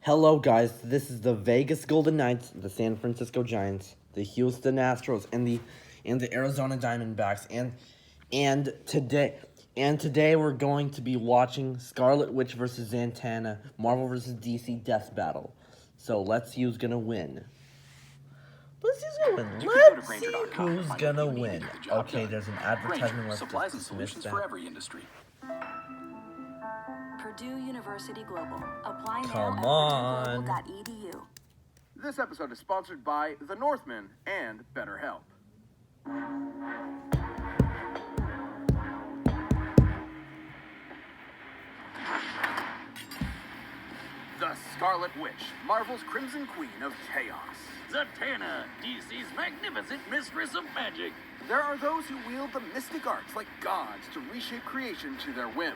Hello guys, this is the Vegas Golden Knights, the San Francisco Giants, the Houston Astros, and the Arizona Diamondbacks, and today we're going to be watching Scarlet Witch versus Zantanna, Marvel versus DC Death Battle. So let's see who's gonna win. Let's see who's gonna win. Okay, there's an advertisement. Let's supplies and just dismiss solutions that. for every industry. Purdue University Global. Apply now Come at on. purdueglobal.edu. This episode is sponsored by The Northman and BetterHelp. The Scarlet Witch, Marvel's Crimson Queen of Chaos. Zantanna, DC's magnificent mistress of magic. There are those who wield the mystic arts like gods to reshape creation to their whims.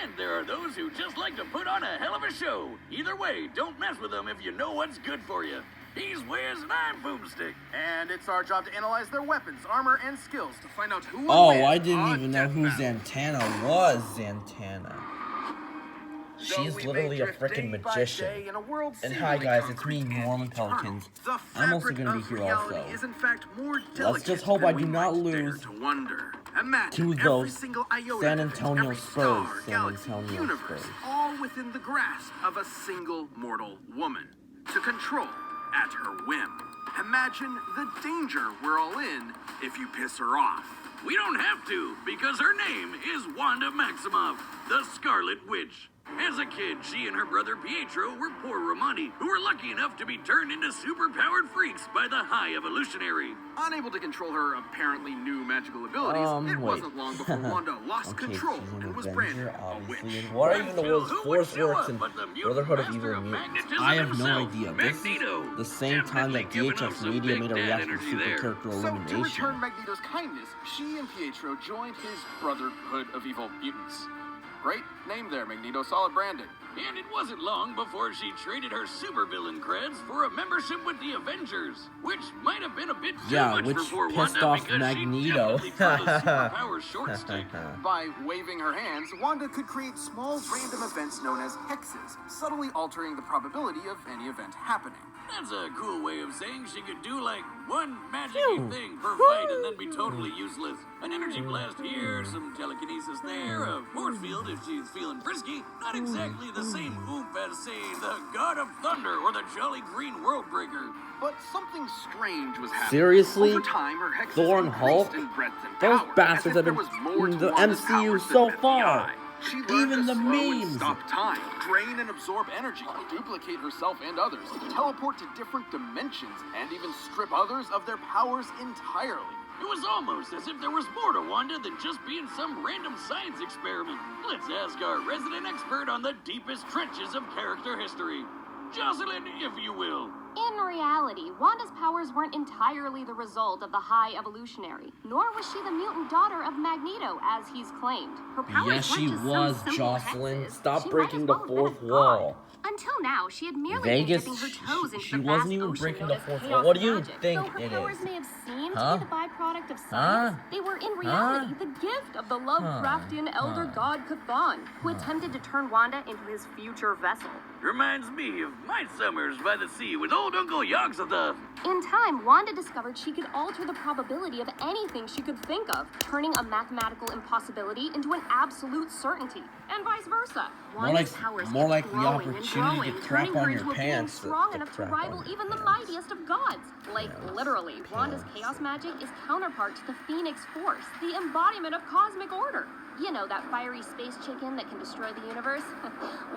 And there are those who just like to put on a hell of a show. Either way, don't mess with them if you know what's good for you. He's Wiz and I'm Boomstick. And it's our job to analyze their weapons, armor, and skills to find out who will Oh, win I didn't on even know who Death Battle. Zantanna was. Zantanna. Though She's we literally may a drift freaking day by magician. day in a world And hi seemingly guys, it's me, concrete and Norman eternal, Pelicans. the I'm also fabric gonna be of here reality also. is in fact more Let's delicate just hope than I we do not might dare lose to wonder. Imagine to those every single iota San of it, Antonio every Spurs, star, San galaxy, Antonio universe, Spurs. all within the grasp of a single mortal woman to control at her whim. Imagine the danger we're all in if you piss her off. We don't have to, because her name is Wanda Maximoff, the Scarlet Witch. As a kid, she and her brother Pietro were poor Romani, who were lucky enough to be turned into super-powered freaks by the High Evolutionary. Unable to control her apparently new magical abilities, it wait. wasn't long before Wanda lost Okay, control she's an and was Avenger, branded a witch. obviously. And what are even the world's Who Force would show Works up and but the mutant Brotherhood of master Evil of Mutants? magnetism I have no himself, idea. This is Magneto. the same time that Definitely giving DHX off some Media big made a dad reaction to energy Super there. Character So, to Elimination. return Magneto's kindness, she and Pietro joined his Brotherhood of Evil Mutants. Great name there, Magneto. Solid branding. And it wasn't long before she traded her supervillain creds for a membership with the Avengers, which might have been a bit too Yeah, much which for pissed Wanda off because Magneto. she definitely threw the superpower short stick. By waving her hands, Wanda could create small random events known as hexes, subtly altering the probability of any event happening. That's a cool way of saying she could do like one magic-y thing per fight and then be totally useless. An energy blast here, some telekinesis there, a force field if she's feeling frisky. Not exactly the same oomph as, say, the God of Thunder or the Jolly Green Worldbreaker. But something strange was happening. Seriously? Over time, her hexes Thor and increased Hulk? in breadth and Those power, bastards as if have there been was more in to the Wanda's MCU powers so than met the far. eye. She learned Even to the slow and memes. stop time, drain and absorb energy, duplicate herself and others, teleport to different dimensions, and even strip others of their powers entirely. It was almost as if there was more to Wanda than just being some random science experiment. Let's ask our resident expert on the deepest trenches of character history. Jocelyn, if you will. In reality, Wanda's powers weren't entirely the result of the High Evolutionary, nor was she the mutant daughter of Magneto, as he's claimed. Her powers Yes, weren't she just was, some simple Jocelyn. hexes. Stop She might breaking as the well have been fourth a wall. god. Until now, she had merely Vegas, been dipping her toes into she the wasn't vast even ocean breaking known the as fourth wall. chaos What do you magic. think Though her it powers is? may have seemed Huh? to be the byproduct of science, Huh? they were in reality the gift of the Lovecraftian elder god Cthon, who attempted to turn Wanda into his future vessel. Reminds me of my summers by the sea with old Uncle Yogg-Sothoth. In time, Wanda discovered she could alter the probability of anything she could think of, turning a mathematical impossibility into an absolute certainty, and vice versa. Wanda's powers more like kept the growing and opportunity growing, to crap turning on her your into a being pants, strong to enough to crap rival on even your the pants. mightiest of gods. Like, literally, Wanda's chaos magic is counterpart to the Phoenix Force, the embodiment of cosmic order. You know, that fiery space chicken that can destroy the universe?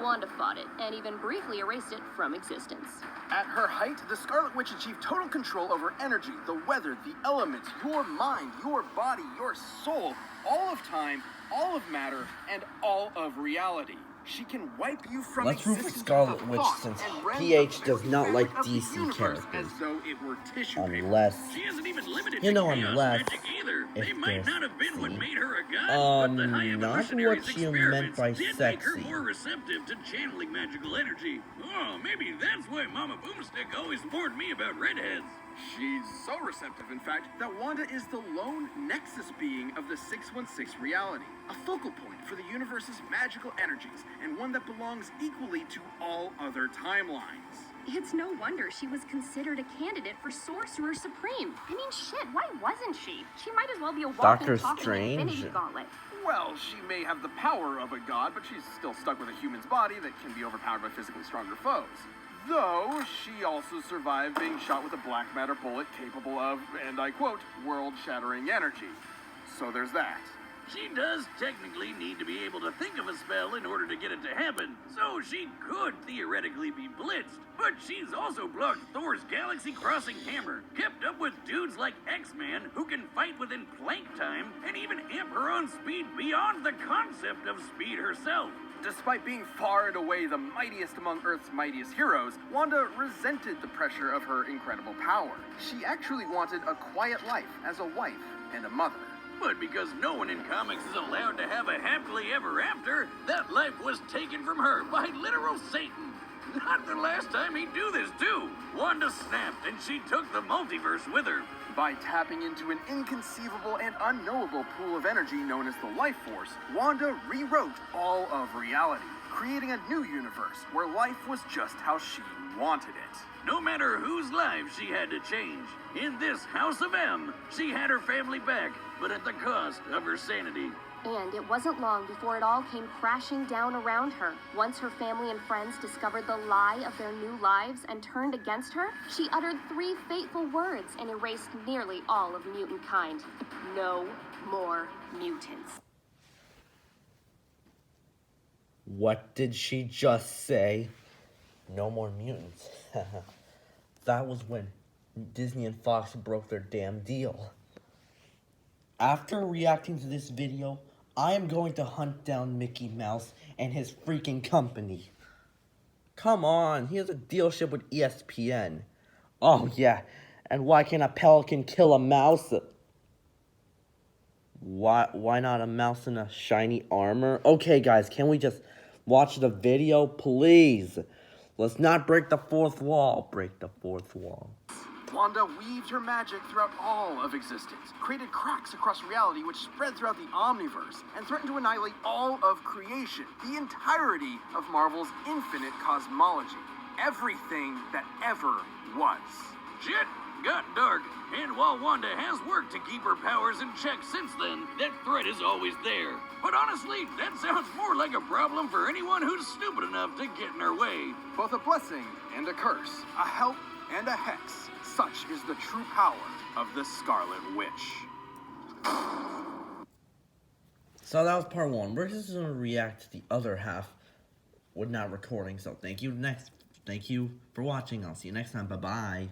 Wanda fought it, and even briefly erased it from existence. At her height, the Scarlet Witch achieved total control over energy, the weather, the elements, your mind, your body, your soul, all of time, all of matter, and all of reality. She can wipe you from Let's root for existence Scarlet with a Witch thought since and rend PH the does very not like fabric of the DC universe characters. as though it were tissue paper. Unless, She isn't even limited you to know, chaos unless magic either. They if might there's not have been what the- made her a god, but the High not Evolutionary's what you meant experiments by did make her sexy. more receptive to channeling magical energy. Oh, maybe that's why Mama Boomstick always warned me about redheads. She's so receptive, in fact, that Wanda is the lone nexus being of the 616 reality, a focal point for the universe's magical energies, and one that belongs equally to all other timelines. It's no wonder she was considered a candidate for Sorcerer Supreme. I mean, shit, why wasn't she? She might as well be a walking, Doctor talking Strange. Infinity Gauntlet. Well, she may have the power of a god, but she's still stuck with a human's body that can be overpowered by physically stronger foes. Though, she also survived being shot with a black matter bullet capable of, and I quote, world-shattering energy. So there's that. She does technically need to be able to think of a spell in order to get it to happen, so she could theoretically be blitzed. But she's also blocked Thor's galaxy-crossing hammer, kept up with dudes like X-Man who can fight within plank time, and even amp her own speed beyond the concept of speed herself. Despite being far and away the mightiest among Earth's mightiest heroes, Wanda resented the pressure of her incredible power. She actually wanted a quiet life as a wife and a mother. But because no one in comics is allowed to have a happily ever after, that life was taken from her by literal Satan. Not the last time he'd do this, too. Wanda snapped, and she took the multiverse with her. By tapping into an inconceivable and unknowable pool of energy known as the Life Force, Wanda rewrote all of reality, creating a new universe where life was just how she wanted it. No matter whose lives she had to change, in this House of M, she had her family back, but at the cost of her sanity. And it wasn't long before it all came crashing down around her. Once her family and friends discovered the lie of their new lives and turned against her, she uttered 3 fateful words and erased nearly all of mutant kind. No more mutants. What did she just say? No more mutants. That was when Disney and Fox broke their damn deal. After reacting to this video, I am going to hunt down Mickey Mouse and his freaking company. Come on, he has a dealship with ESPN. Oh yeah, and why can't a pelican kill a mouse? Why not a mouse in a shiny armor? Okay guys, can we just watch the video, please? Let's not break the fourth wall. Break the fourth wall. Wanda weaved her magic throughout all of existence, created cracks across reality which spread throughout the Omniverse, and threatened to annihilate all of creation, the entirety of Marvel's infinite cosmology, everything that ever was. Shit got dark, and while Wanda has worked to keep her powers in check since then, that threat is always there. But honestly, that sounds more like a problem for anyone who's stupid enough to get in her way. Both a blessing and a curse, a help and a hex. Such is the true power of the Scarlet Witch. So that was part 1. We're just gonna react to the other half with not recording. So thank you for watching. I'll see you next time. Bye bye.